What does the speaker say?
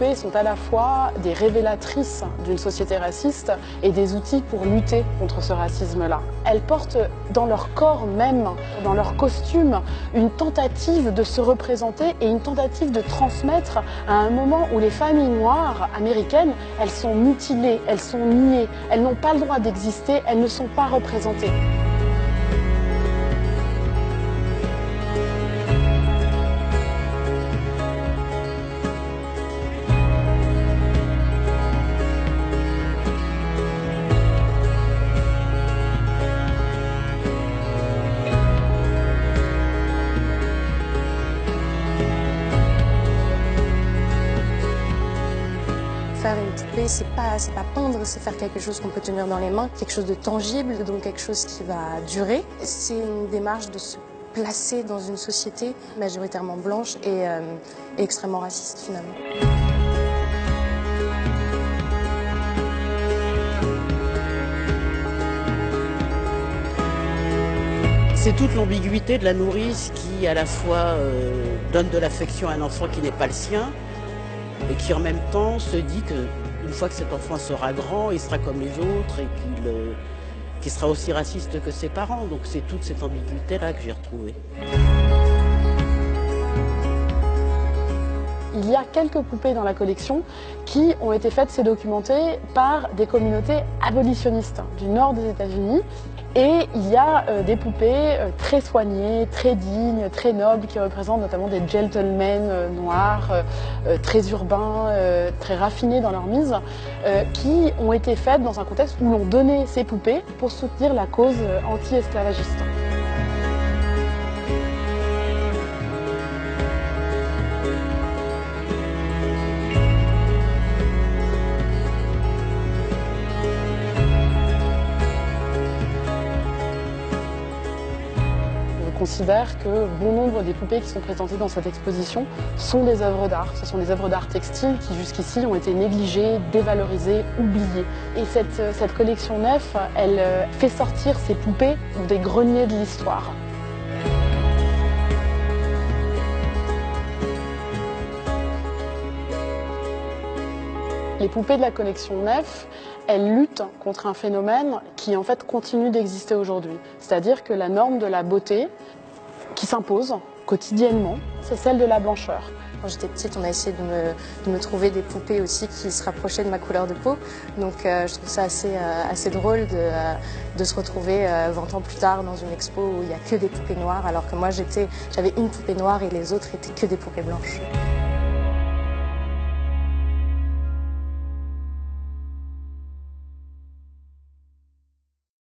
poupées sont à la fois des révélatrices d'une société raciste et des outils pour lutter contre ce racisme-là. Elles portent dans leur corps même, dans leur costume, une tentative de se représenter et une tentative de transmettre à un moment où les familles noires américaines, elles sont mutilées, elles sont niées, elles n'ont pas le droit d'exister, elles ne sont pas représentées. Faire une poupée, c'est pas peindre, c'est faire quelque chose qu'on peut tenir dans les mains, quelque chose de tangible, donc quelque chose qui va durer. C'est une démarche de se placer dans une société majoritairement blanche et extrêmement raciste finalement. C'est toute l'ambiguïté de la nourrice qui, à la fois, donne de l'affection à un enfant qui n'est pas le sien, et qui en même temps se dit qu'une fois que cet enfant sera grand, il sera comme les autres et qu'il sera aussi raciste que ses parents. Donc c'est toute cette ambiguïté-là que j'ai retrouvée. Il y a quelques poupées dans la collection qui ont été faites et documentées par des communautés abolitionnistes du nord des États-Unis. Et il y a des poupées très soignées, très dignes, très nobles, qui représentent notamment des gentlemen noirs, très urbains, très raffinés dans leur mise, qui ont été faites dans un contexte où l'on donnait ces poupées pour soutenir la cause anti-esclavagiste. Je considère que bon nombre des poupées qui sont présentées dans cette exposition sont des œuvres d'art. Ce sont des œuvres d'art textiles qui jusqu'ici ont été négligées, dévalorisées, oubliées. Et cette collection Neuf, elle fait sortir ces poupées des greniers de l'histoire. Les poupées de la collection Neuf, elles luttent contre un phénomène qui en fait continue d'exister aujourd'hui. C'est-à-dire que la norme de la beauté qui s'impose quotidiennement, c'est celle de la blancheur. Quand j'étais petite, on a essayé de me trouver des poupées aussi qui se rapprochaient de ma couleur de peau. Donc je trouve ça assez drôle de se retrouver 20 ans plus tard dans une expo où il n'y a que des poupées noires, alors que moi j'avais une poupée noire et les autres étaient que des poupées blanches.